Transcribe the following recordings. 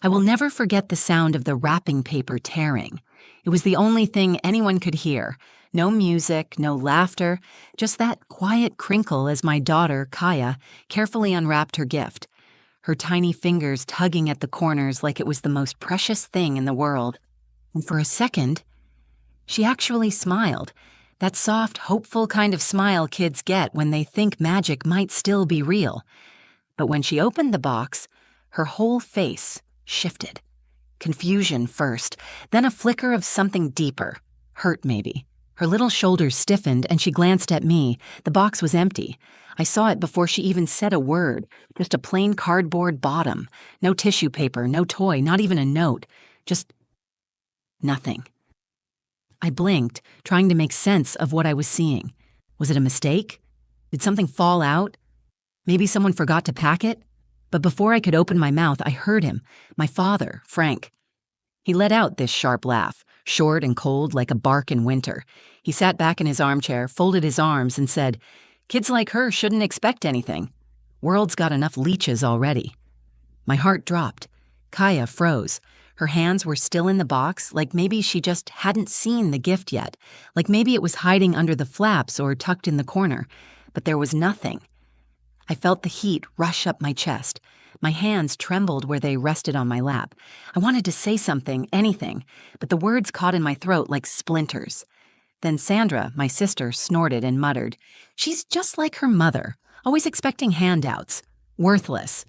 I will never forget the sound of the wrapping paper tearing. It was the only thing anyone could hear. No music, no laughter, just that quiet crinkle as my daughter, Kaya, carefully unwrapped her gift, her tiny fingers tugging at the corners like it was the most precious thing in the world. And for a second, she actually smiled, that soft, hopeful kind of smile kids get when they think magic might still be real. But when she opened the box, her whole face shifted. Confusion first, then a flicker of something deeper. Hurt, maybe. Her little shoulders stiffened and she glanced at me. The box was empty. I saw it before she even said a word. Just a plain cardboard bottom. No tissue paper, no toy, not even a note. Just nothing. I blinked, trying to make sense of what I was seeing. Was it a mistake? Did something fall out? Maybe someone forgot to pack it? But before I could open my mouth, I heard him, my father, Frank. He let out this sharp laugh, short and cold like a bark in winter. He sat back in his armchair, folded his arms, and said, "Kids like her shouldn't expect anything. World's got enough leeches already." My heart dropped. Kaya froze. Her hands were still in the box, like maybe she just hadn't seen the gift yet, like maybe it was hiding under the flaps or tucked in the corner. But there was nothing. I felt the heat rush up my chest. My hands trembled where they rested on my lap. I wanted to say something, anything, but the words caught in my throat like splinters. Then Sandra, my sister, snorted and muttered, "She's just like her mother, always expecting handouts. Worthless."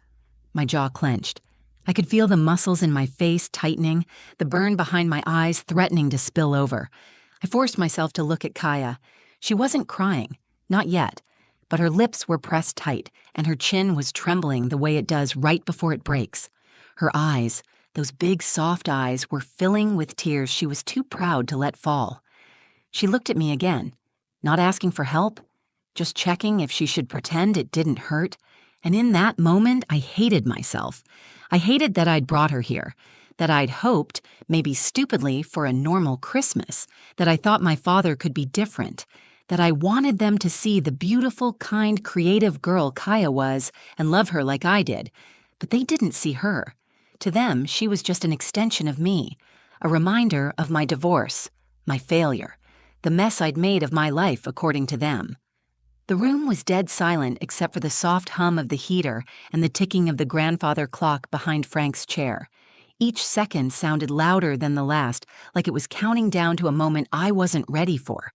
My jaw clenched. I could feel the muscles in my face tightening, the burn behind my eyes threatening to spill over. I forced myself to look at Kaya. She wasn't crying, not yet. But her lips were pressed tight, and her chin was trembling the way it does right before it breaks. Her eyes, those big soft eyes, were filling with tears she was too proud to let fall. She looked at me again, not asking for help, just checking if she should pretend it didn't hurt. And in that moment, I hated myself. I hated that I'd brought her here, that I'd hoped, maybe stupidly, for a normal Christmas, that I thought my father could be different, that I wanted them to see the beautiful, kind, creative girl Kaya was and love her like I did. But they didn't see her. To them, she was just an extension of me, a reminder of my divorce, my failure, the mess I'd made of my life according to them. The room was dead silent except for the soft hum of the heater and the ticking of the grandfather clock behind Frank's chair. Each second sounded louder than the last, like it was counting down to a moment I wasn't ready for.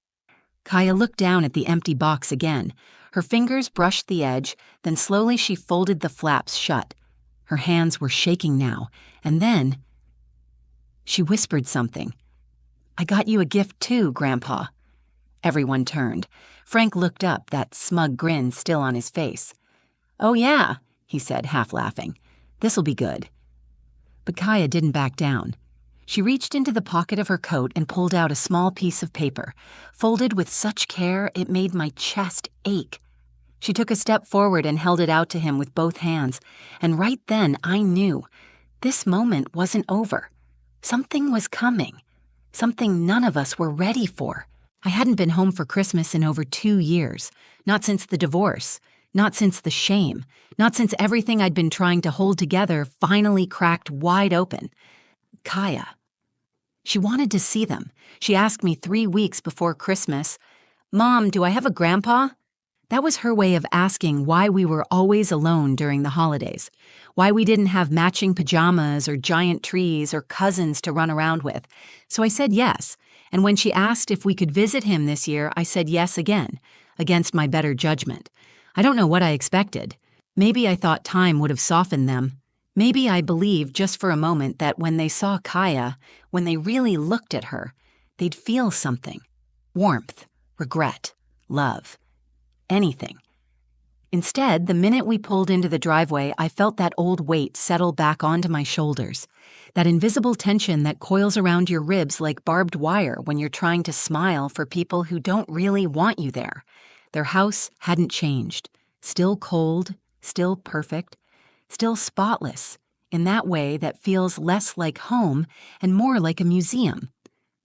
Kaya looked down at the empty box again. Her fingers brushed the edge, then slowly she folded the flaps shut. Her hands were shaking now, and then she whispered something. "I got you a gift too, Grandpa." Everyone turned. Frank looked up, that smug grin still on his face. "Oh yeah," he said, half laughing. "This'll be good." But Kaya didn't back down. She reached into the pocket of her coat and pulled out a small piece of paper, folded with such care it made my chest ache. She took a step forward and held it out to him with both hands, and right then I knew this moment wasn't over. Something was coming, something none of us were ready for. I hadn't been home for Christmas in over 2 years, not since the divorce, not since the shame, not since everything I'd been trying to hold together finally cracked wide open. Kaya. She wanted to see them. She asked me 3 weeks before Christmas, "Mom, do I have a grandpa?" That was her way of asking why we were always alone during the holidays, why we didn't have matching pajamas or giant trees or cousins to run around with. So I said yes, and when she asked if we could visit him this year, I said yes again, against my better judgment. I don't know what I expected. Maybe I thought time would have softened them. Maybe I believed just for a moment that when they saw Kaya, when they really looked at her, they'd feel something. Warmth, regret, love, anything. Instead, the minute we pulled into the driveway, I felt that old weight settle back onto my shoulders, that invisible tension that coils around your ribs like barbed wire when you're trying to smile for people who don't really want you there. Their house hadn't changed, still cold, still perfect, still spotless, in that way that feels less like home and more like a museum.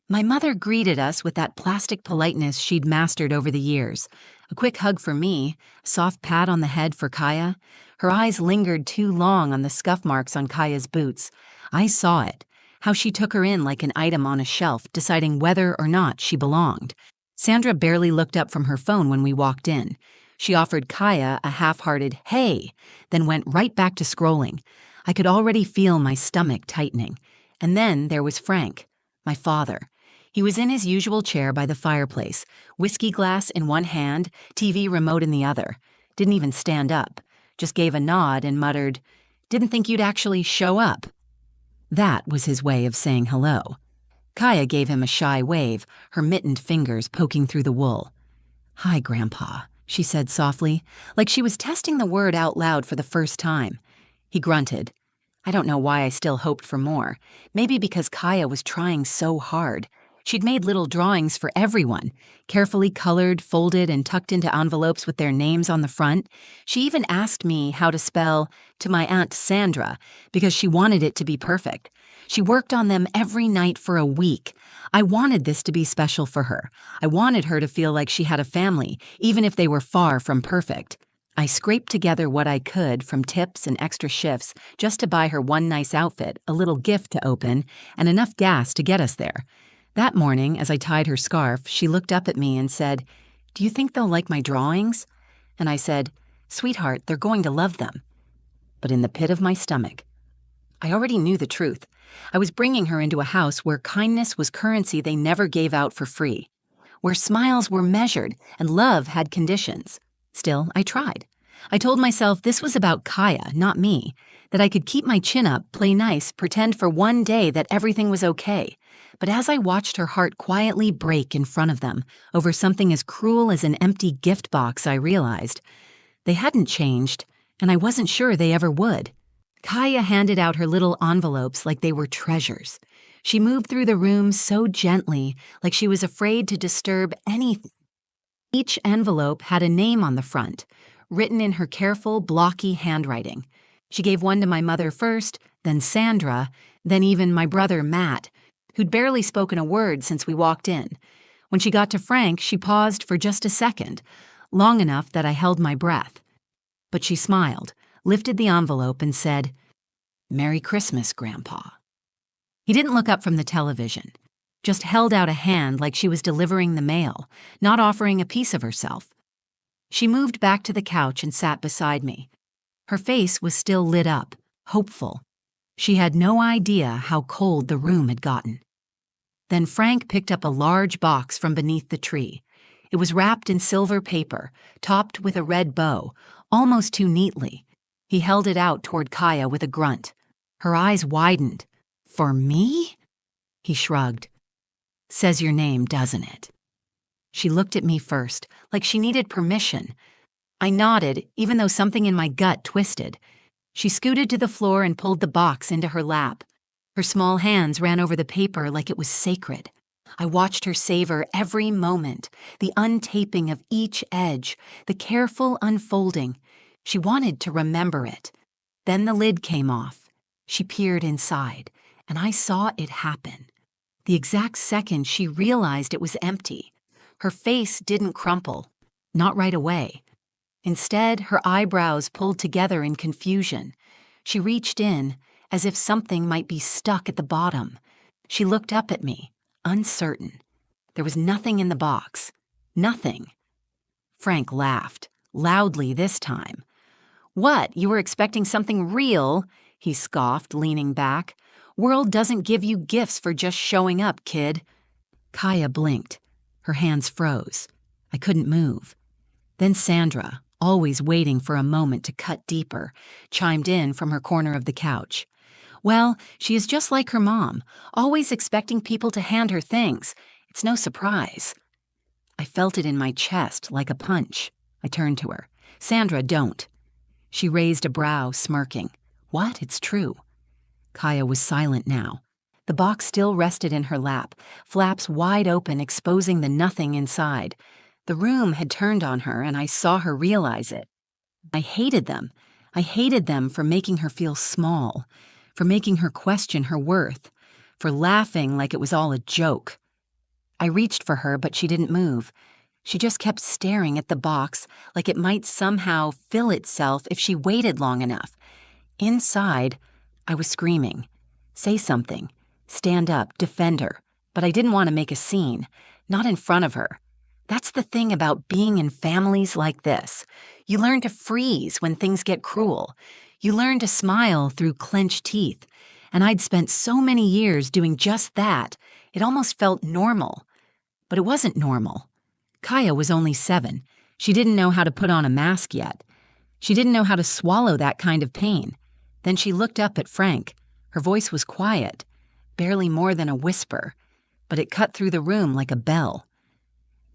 My mother greeted us with that plastic politeness she'd mastered over the years. A quick hug for me, a soft pat on the head for Kaya. Her eyes lingered too long on the scuff marks on Kaya's boots. I saw it, how she took her in like an item on a shelf, deciding whether or not she belonged. Sandra barely looked up from her phone when we walked in. She offered Kaya a half-hearted "hey," then went right back to scrolling. I could already feel my stomach tightening. And then there was Frank, my father. He was in his usual chair by the fireplace, whiskey glass in one hand, TV remote in the other. Didn't even stand up, just gave a nod and muttered, "Didn't think you'd actually show up." That was his way of saying hello. Kaya gave him a shy wave, her mittened fingers poking through the wool. "Hi, Grandpa," she said softly, like she was testing the word out loud for the first time. He grunted. I don't know why I still hoped for more. Maybe because Kaya was trying so hard. She'd made little drawings for everyone, carefully colored, folded, and tucked into envelopes with their names on the front. She even asked me how to spell "to my Aunt Sandra" because she wanted it to be perfect. She worked on them every night for a week. I wanted this to be special for her. I wanted her to feel like she had a family, even if they were far from perfect. I scraped together what I could from tips and extra shifts just to buy her one nice outfit, a little gift to open, and enough gas to get us there. That morning, as I tied her scarf, she looked up at me and said, "Do you think they'll like my drawings?" And I said, "Sweetheart, they're going to love them." But in the pit of my stomach, I already knew the truth. I was bringing her into a house where kindness was currency they never gave out for free, where smiles were measured and love had conditions. Still, I tried. I told myself this was about Kaya, not me, that I could keep my chin up, play nice, pretend for one day that everything was okay. But as I watched her heart quietly break in front of them over something as cruel as an empty gift box, I realized they hadn't changed, and I wasn't sure they ever would. Kaya handed out her little envelopes like they were treasures. She moved through the room so gently, like she was afraid to disturb anything. Each envelope had a name on the front, written in her careful, blocky handwriting. She gave one to my mother first, then Sandra, then even my brother Matt, who'd barely spoken a word since we walked in. When she got to Frank, she paused for just a second, long enough that I held my breath. But she smiled, lifted the envelope, and said, "Merry Christmas, Grandpa." He didn't look up from the television, just held out a hand like she was delivering the mail, not offering a piece of herself. She moved back to the couch and sat beside me. Her face was still lit up, hopeful. She had no idea how cold the room had gotten. Then Frank picked up a large box from beneath the tree. It was wrapped in silver paper, topped with a red bow, almost too neatly. He held it out toward Kaya with a grunt. Her eyes widened. "For me?" He shrugged. "Says your name, doesn't it?" She looked at me first, like she needed permission. I nodded, even though something in my gut twisted. She scooted to the floor and pulled the box into her lap. Her small hands ran over the paper like it was sacred. I watched her savor every moment, the untaping of each edge, the careful unfolding. She wanted to remember it. Then the lid came off. She peered inside, and I saw it happen. The exact second she realized it was empty. Her face didn't crumple, not right away. Instead, her eyebrows pulled together in confusion. She reached in, as if something might be stuck at the bottom. She looked up at me, uncertain. There was nothing in the box. Nothing. Frank laughed, loudly this time. "What, you were expecting something real?" he scoffed, leaning back. "World doesn't give you gifts for just showing up, kid." Kaya blinked. Her hands froze. I couldn't move. Then Sandra, always waiting for a moment to cut deeper, chimed in from her corner of the couch. "Well, she is just like her mom, always expecting people to hand her things. It's no surprise." I felt it in my chest like a punch. I turned to her. "Sandra, don't." She raised a brow, smirking. "What? It's true." Kaya was silent now. The box still rested in her lap, flaps wide open, exposing the nothing inside. The room had turned on her, and I saw her realize it. I hated them. I hated them for making her feel small, for making her question her worth, for laughing like it was all a joke. I reached for her, but she didn't move. She just kept staring at the box like it might somehow fill itself if she waited long enough. Inside, I was screaming. say something, stand up, defend her, but I didn't want to make a scene, not in front of her. That's the thing about being in families like this. You learn to freeze when things get cruel. You learn to smile through clenched teeth. And I'd spent so many years doing just that, it almost felt normal. But it wasn't normal. Kaya was only 7. She didn't know how to put on a mask yet. She didn't know how to swallow that kind of pain. Then she looked up at Frank. Her voice was quiet, barely more than a whisper, but it cut through the room like a bell.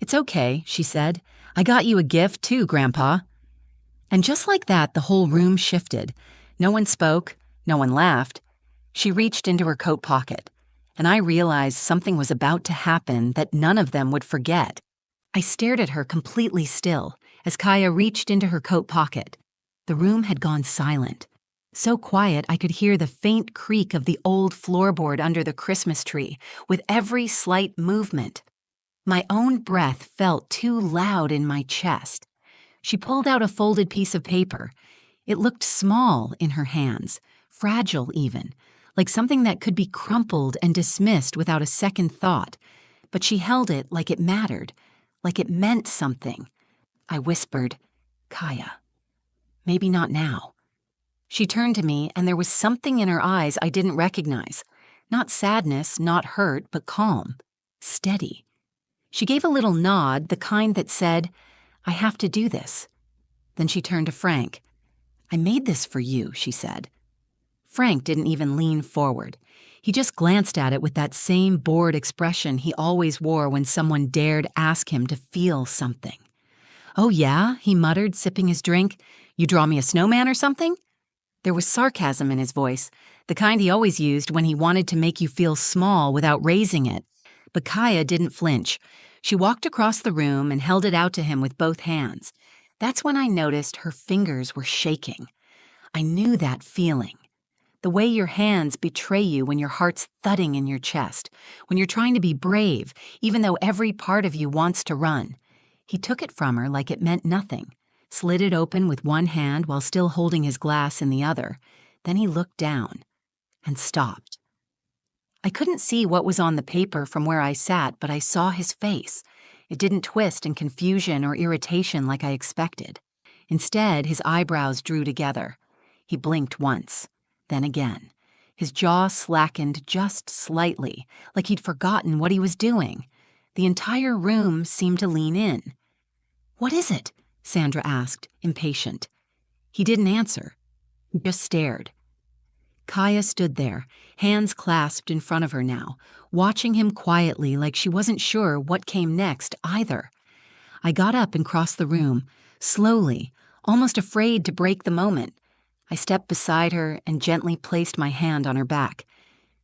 "It's okay," she said. "I got you a gift too, Grandpa." And just like that, the whole room shifted. No one spoke, no one laughed. She reached into her coat pocket, and I realized something was about to happen that none of them would forget. I stared at her completely still as Kaya reached into her coat pocket. The room had gone silent. So quiet I could hear the faint creak of the old floorboard under the Christmas tree with every slight movement. My own breath felt too loud in my chest. She pulled out a folded piece of paper. It looked small in her hands, fragile even, like something that could be crumpled and dismissed without a second thought. But she held it like it mattered, like it meant something. I whispered, "Kaya, maybe not now." She turned to me, and there was something in her eyes I didn't recognize. Not sadness, not hurt, but calm, steady. She gave a little nod, the kind that said, "I have to do this." Then she turned to Frank. "I made this for you," she said. Frank didn't even lean forward. He just glanced at it with that same bored expression he always wore when someone dared ask him to feel something. "Oh yeah?" he muttered, sipping his drink. "You draw me a snowman or something?" There was sarcasm in his voice, the kind he always used when he wanted to make you feel small without raising it. But Kaya didn't flinch. She walked across the room and held it out to him with both hands. That's when I noticed her fingers were shaking. I knew that feeling. The way your hands betray you when your heart's thudding in your chest, when you're trying to be brave, even though every part of you wants to run. He took it from her like it meant nothing, slid it open with one hand while still holding his glass in the other. Then he looked down and stopped. I couldn't see what was on the paper from where I sat, but I saw his face. It didn't twist in confusion or irritation like I expected. Instead, his eyebrows drew together. He blinked once, then again. His jaw slackened just slightly, like he'd forgotten what he was doing. The entire room seemed to lean in. "What is it?" Sandra asked, impatient. He didn't answer. He just stared. Kaya stood there, hands clasped in front of her now, watching him quietly like she wasn't sure what came next either. I got up and crossed the room, slowly, almost afraid to break the moment. I stepped beside her and gently placed my hand on her back.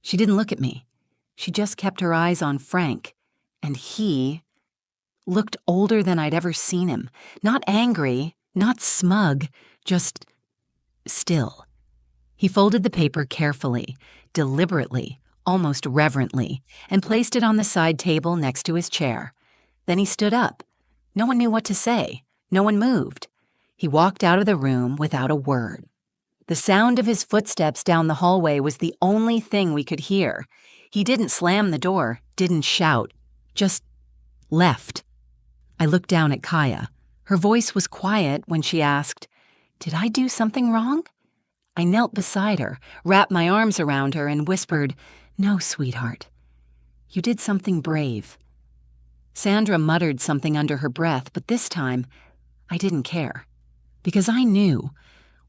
She didn't look at me. She just kept her eyes on Frank, and he looked older than I'd ever seen him. Not angry, not smug, just still. He folded the paper carefully, deliberately, almost reverently, and placed it on the side table next to his chair. Then he stood up. No one knew what to say. No one moved. He walked out of the room without a word. The sound of his footsteps down the hallway was the only thing we could hear. He didn't slam the door, didn't shout, just left. I looked down at Kaya. Her voice was quiet when she asked, "Did I do something wrong?" I knelt beside her, wrapped my arms around her, and whispered, "No, sweetheart. You did something brave." Sandra muttered something under her breath, but this time, I didn't care. Because I knew,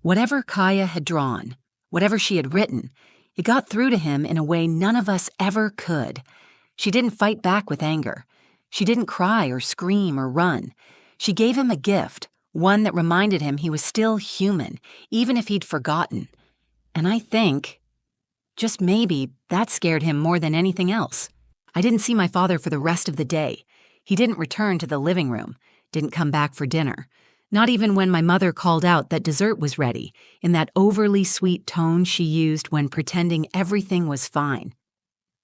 whatever Kaya had drawn, whatever she had written, it got through to him in a way none of us ever could. She didn't fight back with anger. She didn't cry or scream or run. She gave him a gift, one that reminded him he was still human, even if he'd forgotten. And I think, just maybe, that scared him more than anything else. I didn't see my father for the rest of the day. He didn't return to the living room, didn't come back for dinner. Not even when my mother called out that dessert was ready, in that overly sweet tone she used when pretending everything was fine.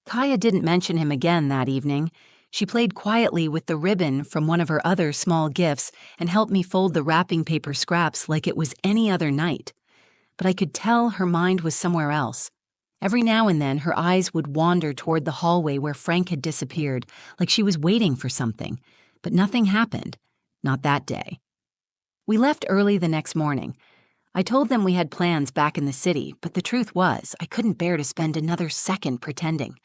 Kaya didn't mention him again that evening. She played quietly with the ribbon from one of her other small gifts and helped me fold the wrapping paper scraps like it was any other night. But I could tell her mind was somewhere else. Every now and then, her eyes would wander toward the hallway where Frank had disappeared, like she was waiting for something. But nothing happened. Not that day. We left early the next morning. I told them we had plans back in the city, but the truth was, I couldn't bear to spend another second pretending.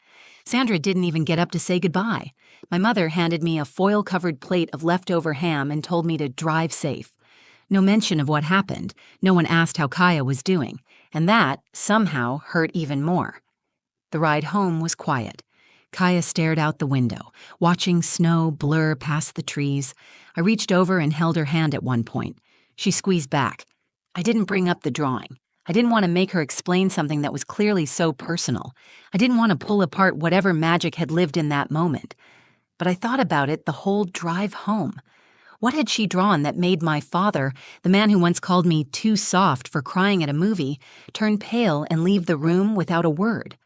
Sandra didn't even get up to say goodbye. My mother handed me a foil-covered plate of leftover ham and told me to drive safe. No mention of what happened. No one asked how Kaya was doing, and that, somehow, hurt even more. The ride home was quiet. Kaya stared out the window, watching snow blur past the trees. I reached over and held her hand at one point. She squeezed back. I didn't bring up the drawing. I didn't want to make her explain something that was clearly so personal. I didn't want to pull apart whatever magic had lived in that moment. But I thought about it the whole drive home. What had she drawn that made my father, the man who once called me too soft for crying at a movie, turn pale and leave the room without a word?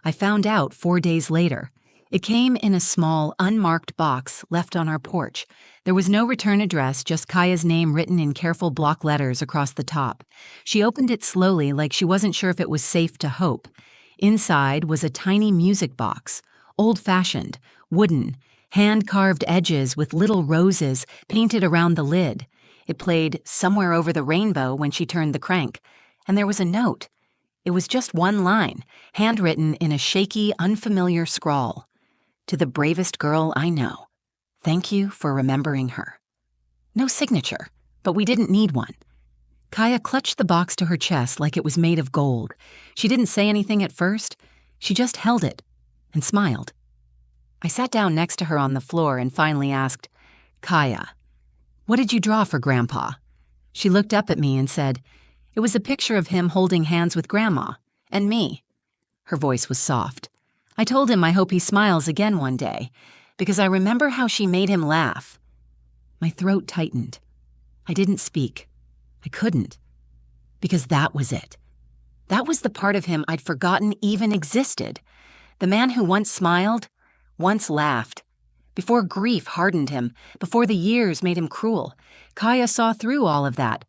I found out 4 days later. It came in a small, unmarked box left on our porch. There was no return address, just Kaya's name written in careful block letters across the top. She opened it slowly, like she wasn't sure if it was safe to hope. Inside was a tiny music box, old-fashioned, wooden, hand-carved edges with little roses painted around the lid. It played "Somewhere Over the Rainbow" when she turned the crank. And there was a note. It was just one line, handwritten in a shaky, unfamiliar scrawl. To the bravest girl I know. Thank you for remembering her. No signature, but we didn't need one. Kaya clutched the box to her chest like it was made of gold. She didn't say anything at first. She just held it and smiled. I sat down next to her on the floor and finally asked, "Kaya, what did you draw for Grandpa?" She looked up at me and said, "It was a picture of him holding hands with Grandma, and me." Her voice was soft. I told him I hope he smiles again one day, because I remember how she made him laugh. My throat tightened. I didn't speak. I couldn't. Because that was it. That was the part of him I'd forgotten even existed. The man who once smiled, once laughed. Before grief hardened him, before the years made him cruel, Kaya saw through all of that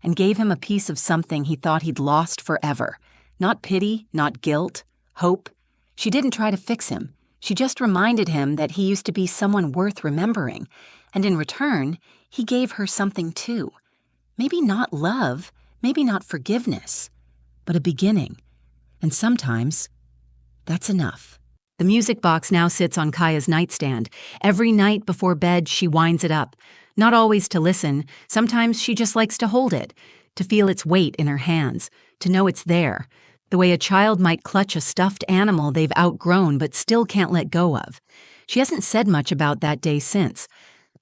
and gave him a piece of something he thought he'd lost forever. Not pity, not guilt, hope. She didn't try to fix him. She just reminded him that he used to be someone worth remembering, and in return, he gave her something too. Maybe not love, maybe not forgiveness, but a beginning. And sometimes, that's enough. The music box now sits on Kaya's nightstand. Every night before bed, she winds it up. Not always to listen. Sometimes she just likes to hold it, to feel its weight in her hands, to know it's there, the way a child might clutch a stuffed animal they've outgrown but still can't let go of. She hasn't said much about that day since,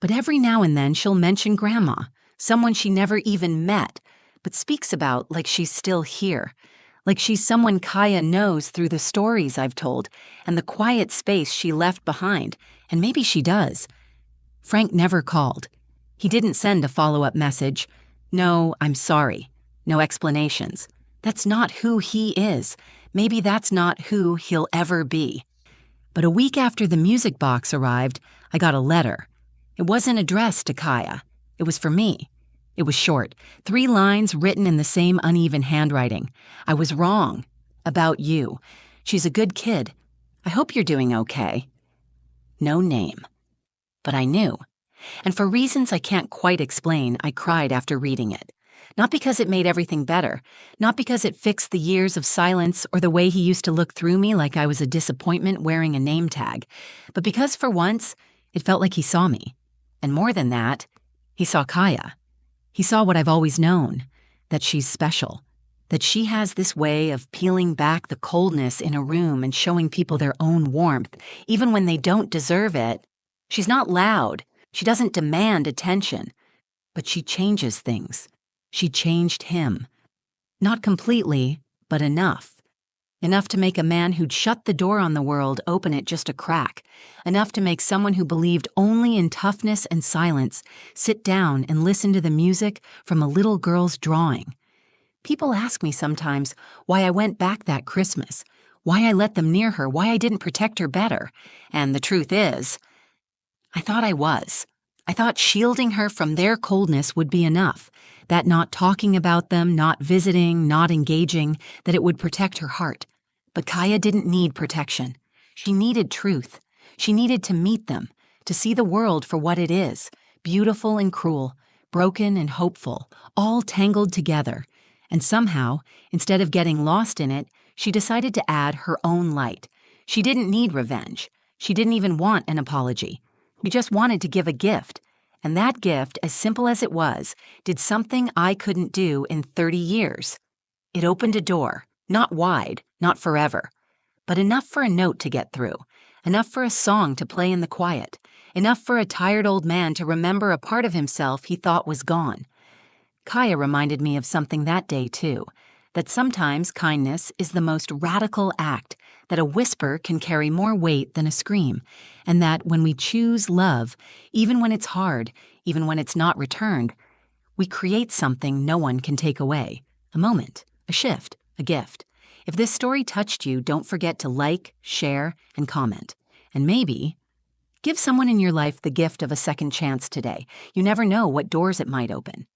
but every now and then she'll mention Grandma, someone she never even met, but speaks about like she's still here, like she's someone Kaya knows through the stories I've told and the quiet space she left behind, and maybe she does. Frank never called. He didn't send a follow-up message. No, I'm sorry. No explanations. That's not who he is. Maybe that's not who he'll ever be. But a week after the music box arrived, I got a letter. It wasn't addressed to Kaya. It was for me. It was short, 3 lines written in the same uneven handwriting. I was wrong. About you. She's a good kid. I hope you're doing okay. No name. But I knew. And for reasons I can't quite explain, I cried after reading it. Not because it made everything better, not because it fixed the years of silence or the way he used to look through me like I was a disappointment wearing a name tag, but because for once, it felt like he saw me. And more than that, he saw Kaya. He saw what I've always known, that she's special, that she has this way of peeling back the coldness in a room and showing people their own warmth, even when they don't deserve it. She's not loud. She doesn't demand attention, but she changes things. She changed him. Not completely, but enough. Enough to make a man who'd shut the door on the world open it just a crack. Enough to make someone who believed only in toughness and silence sit down and listen to the music from a little girl's drawing. People ask me sometimes why I went back that Christmas, why I let them near her, why I didn't protect her better. And the truth is, I thought I was. I thought shielding her from their coldness would be enough, that not talking about them, not visiting, not engaging, that it would protect her heart. But Kaya didn't need protection. She needed truth. She needed to meet them, to see the world for what it is, beautiful and cruel, broken and hopeful, all tangled together. And somehow, instead of getting lost in it, she decided to add her own light. She didn't need revenge. She didn't even want an apology. She just wanted to give a gift. And that gift, as simple as it was, did something I couldn't do in 30 years. It opened a door, not wide, not forever, but enough for a note to get through, enough for a song to play in the quiet, enough for a tired old man to remember a part of himself he thought was gone. Kaya reminded me of something that day, too, that sometimes kindness is the most radical act, that a whisper can carry more weight than a scream, and that when we choose love, even when it's hard, even when it's not returned, we create something no one can take away. A moment, a shift, a gift. If this story touched you, don't forget to like, share, and comment. And maybe give someone in your life the gift of a second chance today. You never know what doors it might open.